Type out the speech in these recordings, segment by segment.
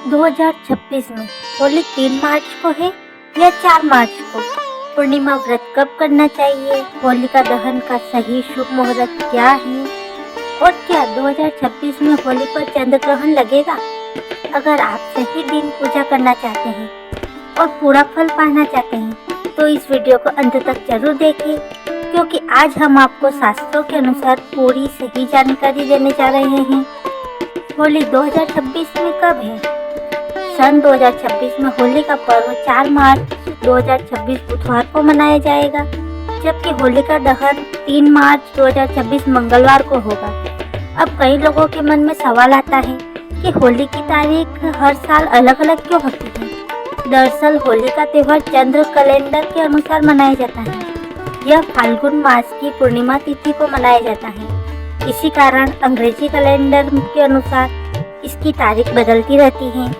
2026 में होली 3 मार्च को है या 4 मार्च को? पूर्णिमा व्रत कब करना चाहिए? होलिका दहन का सही शुभ मुहूर्त क्या है? और क्या 2026 में होली पर चंद्र ग्रहण लगेगा? अगर आप सही दिन पूजा करना चाहते हैं और पूरा फल पाना चाहते हैं तो इस वीडियो को अंत तक जरूर देखें, क्योंकि आज हम आपको शास्त्रों के अनुसार पूरी सही जानकारी देने जा रहे हैं। होली 2026 में कब है? सन 2026 में होली का पर्व 4 मार्च 2026 बुधवार को मनाया जाएगा, जबकि होली का दहन 3 मार्च 2026 मंगलवार को होगा। अब कई लोगों के मन में सवाल आता है कि होली की तारीख हर साल अलग अलग क्यों होती है? दरअसल होली का त्यौहार चंद्र कैलेंडर के अनुसार मनाया जाता है। यह फाल्गुन मास की पूर्णिमा तिथि को मनाया जाता है। इसी कारण अंग्रेजी कैलेंडर के अनुसार इसकी तारीख बदलती रहती है।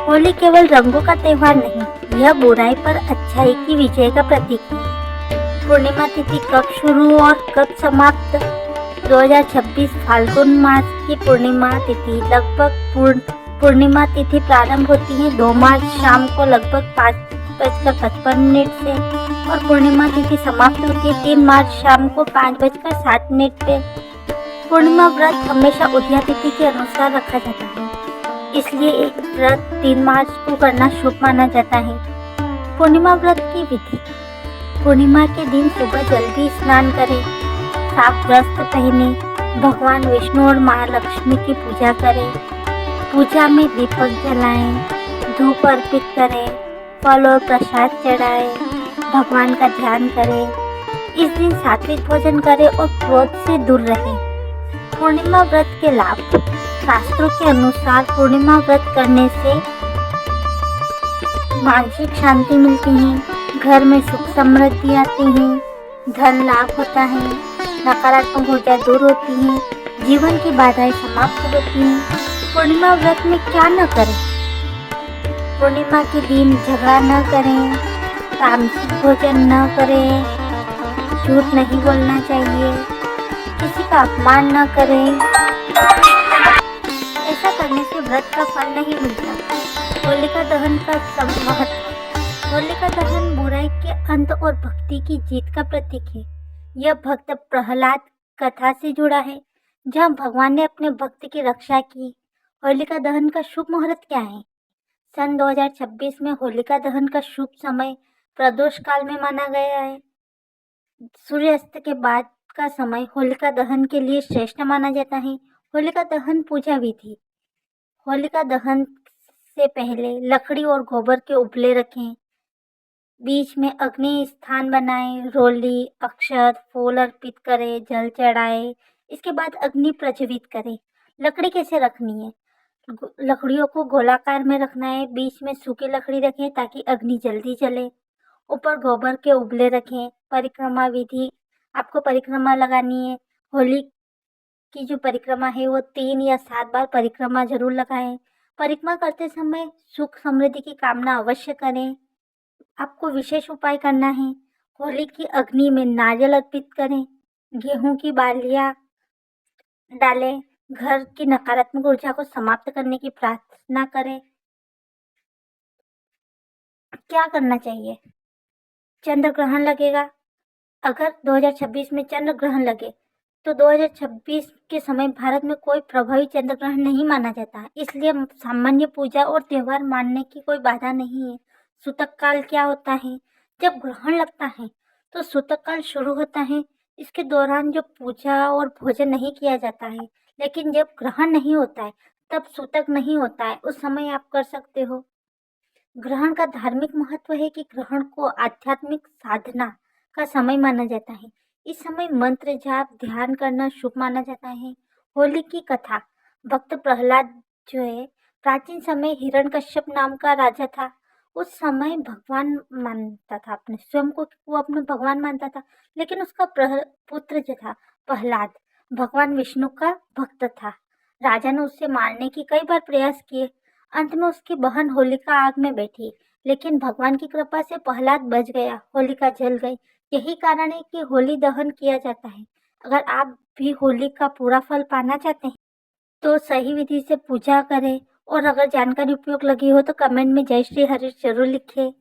होली केवल रंगों का त्यौहार नहीं, यह बुराई पर अच्छाई की विजय का प्रतीक है। पूर्णिमा तिथि कब शुरू और कब समाप्त? 2026 फाल्गुन मास की पूर्णिमा तिथि लगभग पूर्णिमा तिथि प्रारंभ होती है 2 मार्च शाम को लगभग 5:55 से और पूर्णिमा तिथि समाप्त होती है 3 मार्च शाम को 5:07 पे। पूर्णिमा व्रत हमेशा उदया तिथि के अनुसार रखा जाता है, इसलिए एक व्रत 3 मार्च को करना शुभ माना जाता है। पूर्णिमा व्रत की विधि: पूर्णिमा के दिन सुबह जल्दी स्नान करें, साफ वस्त्र पहने, भगवान विष्णु और माँ लक्ष्मी की पूजा करें। पूजा में दीपक जलाएं, धूप अर्पित करें, फल और प्रसाद चढ़ाएं, भगवान का ध्यान करें। इस दिन सात्विक भोजन करें और क्रोध से दूर रहें। पूर्णिमा व्रत के लाभ: शास्त्रों के अनुसार पूर्णिमा व्रत करने से मानसिक शांति मिलती है, घर में सुख समृद्धि आती है, धन लाभ होता है, नकारात्मक ऊर्जा दूर होती है, जीवन की बाधाएं समाप्त होती हैं। पूर्णिमा व्रत में क्या न करें? पूर्णिमा के दिन झगड़ा न करें, तामसिक भोजन न करें, झूठ नहीं बोलना चाहिए, किसी का अपमान न करें। ऐसा करने से व्रत का फल नहीं मिलता। होलिका दहन का महत्व: होलिका दहन बुराई के अंत और भक्ति की जीत का प्रतीक है। यह भक्त प्रहलाद कथा से जुड़ा है, जहाँ भगवान ने अपने भक्त की रक्षा की। होलिका दहन का शुभ मुहूर्त क्या है? सन 2026 में होलिका दहन का शुभ समय प्रदोष काल में माना गया है। सूर्यास्त के बाद का समय होलिका दहन के लिए श्रेष्ठ माना जाता है। होलिका दहन पूजा विधि: होलिका दहन से पहले लकड़ी और गोबर के उपले रखें, बीच में अग्नि स्थान बनाएं, रोली, अक्षत, फूल अर्पित करें, जल चढ़ाएं। इसके बाद अग्नि प्रज्वलित करें। लकड़ी कैसे रखनी है? लकड़ियों को गोलाकार में रखना है, बीच में सूखी लकड़ी रखें ताकि अग्नि जल्दी जले, ऊपर गोबर के उबले रखें। परिक्रमा विधि: आपको परिक्रमा लगानी है। होली की जो परिक्रमा है वो 3 या 7 बार परिक्रमा जरूर लगाएं। परिक्रमा करते समय सुख समृद्धि की कामना अवश्य करें। आपको विशेष उपाय करना है। होली की अग्नि में नारियल अर्पित करें, गेहूं की बालियां डालें, घर की नकारात्मक ऊर्जा को समाप्त करने की प्रार्थना करें। क्या करना चाहिए? चंद्र ग्रहण लगेगा। अगर 2026 में चंद्र ग्रहण लगे तो 2026 के समय भारत में कोई प्रभावी चंद्र ग्रहण नहीं माना जाता, इसलिए सामान्य पूजा और त्यौहार मानने की कोई बाधा नहीं है। सूतक काल क्या होता है? जब ग्रहण लगता है तो सूतक काल शुरू होता है। इसके दौरान जो पूजा और भोजन नहीं किया जाता है, लेकिन जब ग्रहण नहीं होता है तब सूतक नहीं होता है, उस समय आप कर सकते हो। ग्रहण का धार्मिक महत्व है कि ग्रहण को आध्यात्मिक साधना का समय माना जाता है। इस समय मंत्र जाप ध्यान करना शुभ माना जाता है। होली की कथा: भक्त प्रहलाद जो है प्राचीन समय हिरण्यकश्यप नाम का राजा था। उस समय भगवान मानता था, अपने स्वयं को वो अपने भगवान मानता था, लेकिन उसका पुत्र जो था प्रहलाद भगवान विष्णु का भक्त था। राजा ने उससे मारने की कई बार प्रयास किए। अंत में उसकी बहन होलिका आग में बैठी, लेकिन भगवान की कृपा से प्रहलाद बच गया, होलिका जल गई। यही कारण है कि होली दहन किया जाता है। अगर आप भी होली का पूरा फल पाना चाहते हैं तो सही विधि से पूजा करें, और अगर जानकारी उपयोग लगी हो तो कमेंट में जय श्री हरीश जरूर लिखें।